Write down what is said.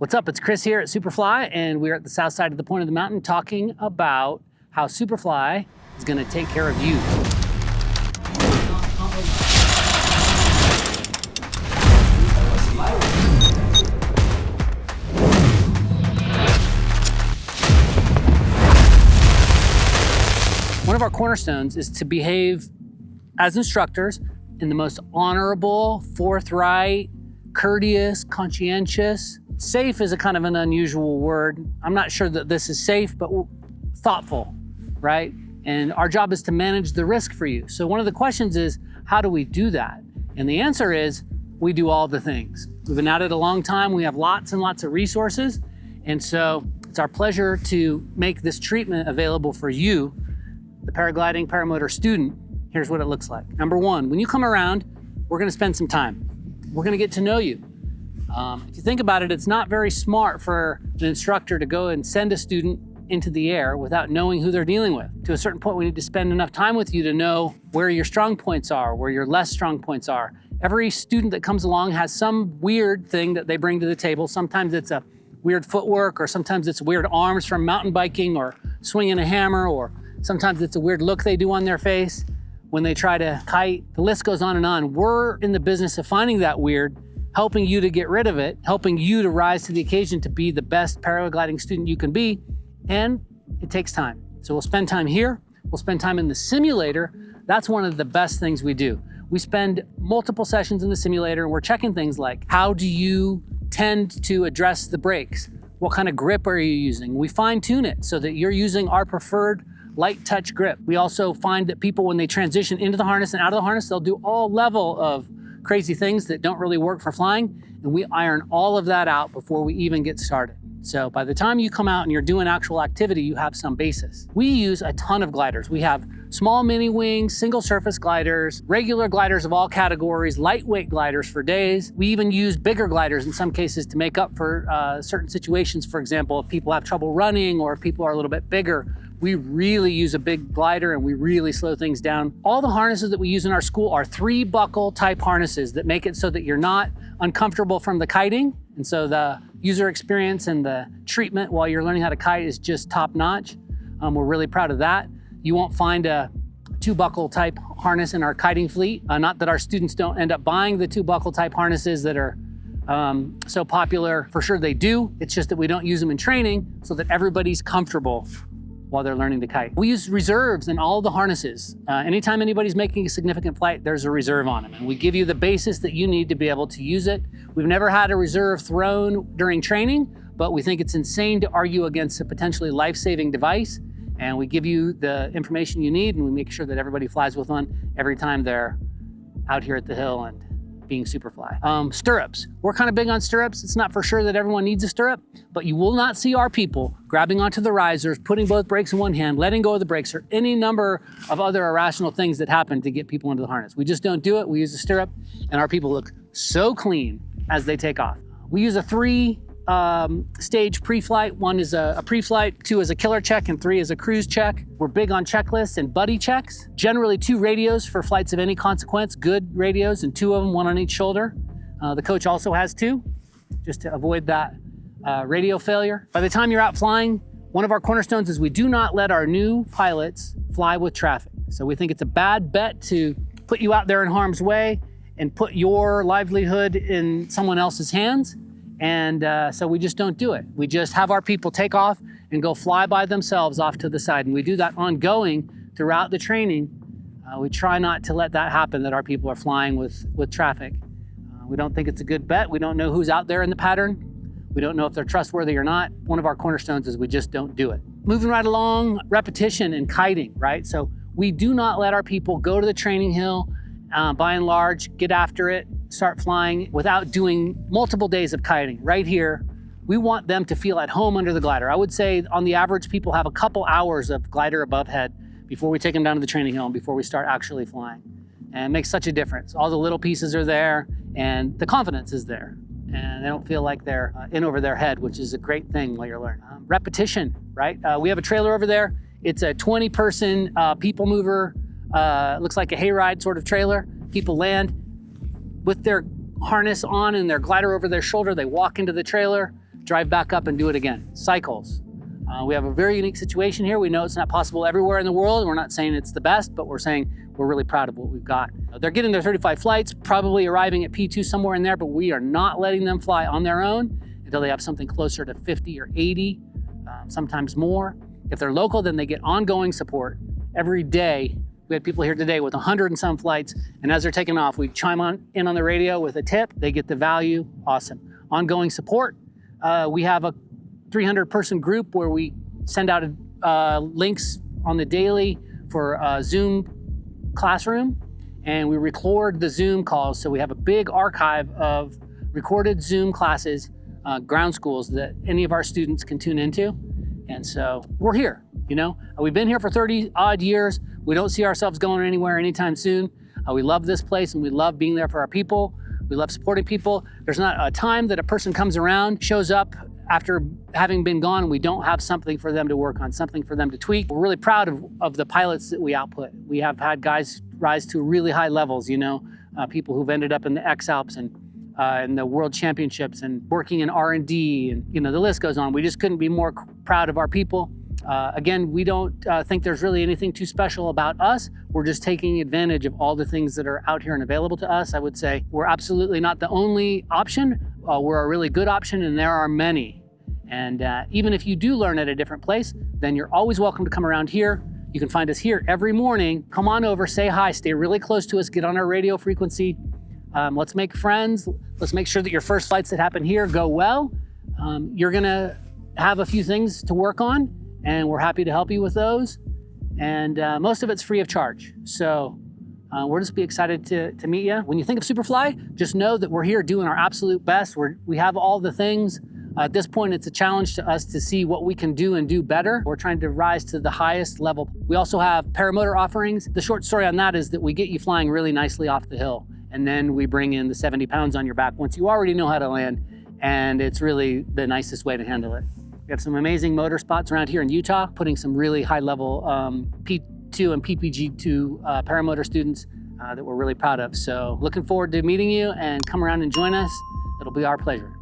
What's up? It's Chris here at Superfly, and we're at the south side of the point of the mountain talking about how Superfly is going to take care of you. One of our cornerstones is to behave as instructors in the most honorable, forthright, courteous, conscientious. Safe is a kind of an unusual word. I'm not sure that this is safe, but thoughtful, right? And our job is to manage the risk for you. So one of the questions is, how do we do that? And the answer is, we do all the things. We've been at it a long time. We have lots and lots of resources. And so it's our pleasure to make this treatment available for you, the paragliding paramotor student. Here's what it looks like. Number one, when you come around, we're gonna spend some time. We're gonna get to know you. If you think about it, it's not very smart for an instructor to go and send a student into the air without knowing who they're dealing with. To a certain point, we need to spend enough time with you to know where your strong points are, where your less strong points are. Every student that comes along has some weird thing that they bring to the table. Sometimes it's a weird footwork, or sometimes it's weird arms from mountain biking or swinging a hammer, or sometimes it's a weird look they do on their face when they try to kite. The list goes on and on. We're in the business of finding that weird, helping you to get rid of it, helping you to rise to the occasion to be the best paragliding student you can be, and it takes time. So we'll spend time here, we'll spend time in the simulator. That's one of the best things we do. We spend multiple sessions in the simulator and we're checking things like, how do you tend to address the brakes? What kind of grip are you using? We fine tune it so that you're using our preferred light touch grip. We also find that people, when they transition into the harness and out of the harness, they'll do all level of crazy things that don't really work for flying, and we iron all of that out before we even get started. So by the time you come out and you're doing actual activity, you have some basis. We use a ton of gliders. We have small mini wings, single surface gliders, regular gliders of all categories, lightweight gliders for days. We even use bigger gliders in some cases to make up for certain situations. For example, if people have trouble running or if people are a little bit bigger, we really use a big glider and we really slow things down. All the harnesses that we use in our school are 3-buckle type harnesses that make it so that you're not uncomfortable from the kiting. And so the user experience and the treatment while you're learning how to kite is just top notch. We're really proud of that. You won't find a 2-buckle type harness in our kiting fleet. Not that our students don't end up buying the 2-buckle type harnesses that are so popular. For sure they do. It's just that we don't use them in training so that everybody's comfortable while they're learning to kite. We use reserves in all the harnesses. Anytime anybody's making a significant flight, there's a reserve on them, and we give you the basis that you need to be able to use it. We've never had a reserve thrown during training, but we think it's insane to argue against a potentially life-saving device, and we give you the information you need, and we make sure that everybody flies with one every time they're out here at the hill and being Superfly. Stirrups. We're kind of big on stirrups. It's not for sure that everyone needs a stirrup, but you will not see our people grabbing onto the risers, putting both brakes in one hand, letting go of the brakes, or any number of other irrational things that happen to get people into the harness. We just don't do it. We use a stirrup, and our people look so clean as they take off. We use a 3-stage pre-flight. 1 is a pre-flight, 2 is a killer check, and 3 is a cruise check. We're big on checklists and buddy checks. Generally 2 radios for flights of any consequence, good radios, and 2 of them, 1 on each shoulder. The coach also has 2, just to avoid that radio failure. By the time you're out flying, one of our cornerstones is we do not let our new pilots fly with traffic. So we think it's a bad bet to put you out there in harm's way and put your livelihood in someone else's hands. And so we just don't do it. We just have our people take off and go fly by themselves off to the side. And we do that ongoing throughout the training. We try not to let that happen, that our people are flying with traffic. We don't think it's a good bet. We don't know who's out there in the pattern. We don't know if they're trustworthy or not. One of our cornerstones is we just don't do it. Moving right along, repetition and kiting, right? So we do not let our people go to the training hill, by and large, get after it, start flying without doing multiple days of kiting. Right here, we want them to feel at home under the glider. I would say on the average, people have a couple hours of glider above head before we take them down to the training hill and before we start actually flying. And it makes such a difference. All the little pieces are there and the confidence is there. And they don't feel like they're in over their head, which is a great thing while you're learning. Repetition, right? We have a trailer over there. It's a 20-person people mover. Looks like a hayride sort of trailer. People land with their harness on and their glider over their shoulder. They walk into the trailer, drive back up and do it again. Cycles. We have a very unique situation here. We know it's not possible everywhere in the world. We're not saying it's the best, but we're saying we're really proud of what we've got. They're getting their 35 flights, probably arriving at P2 somewhere in there, but we are not letting them fly on their own until they have something closer to 50 or 80, sometimes more. If they're local, then they get ongoing support every day. We had people here today with 100 and some flights, and as they're taking off, we chime in on the radio with a tip. They get the value. Awesome. Ongoing support. We have a 300-person group where we send out links on the daily for a Zoom classroom, and we record the Zoom calls. So we have a big archive of recorded Zoom classes, ground schools that any of our students can tune into. And so we're here, you know. We've been here for 30 odd years. We don't see ourselves going anywhere anytime soon. We love this place and we love being there for our people. We love supporting people. There's not a time that a person comes around, shows up after having been gone, and we don't have something for them to work on, something for them to tweak. We're really proud of the pilots that we output. We have had guys rise to really high levels, you know, people who've ended up in the X-Alps and in the World Championships and working in R&D, and you know, the list goes on. We just couldn't be more proud of our people. Again, we don't think there's really anything too special about us. We're just taking advantage of all the things that are out here and available to us. I would say we're absolutely not the only option. We're a really good option, and there are many. And even if you do learn at a different place, then you're always welcome to come around here. You can find us here every morning. Come on over, say hi, stay really close to us, get on our radio frequency. Let's make friends. Let's make sure that your first flights that happen here go well. You're gonna have a few things to work on, and we're happy to help you with those. And most of it's free of charge. So we'll just be excited to meet you. When you think of Superfly, just know that we're here doing our absolute best. We have all the things. At this point, it's a challenge to us to see what we can do and do better. We're trying to rise to the highest level. We also have paramotor offerings. The short story on that is that we get you flying really nicely off the hill, and then we bring in the 70 pounds on your back once you already know how to land, and it's really the nicest way to handle it. We have some amazing motor spots around here in Utah, putting some really high-level P2 and PPG2 paramotor students that we're really proud of. So looking forward to meeting you, and come around and join us. It'll be our pleasure.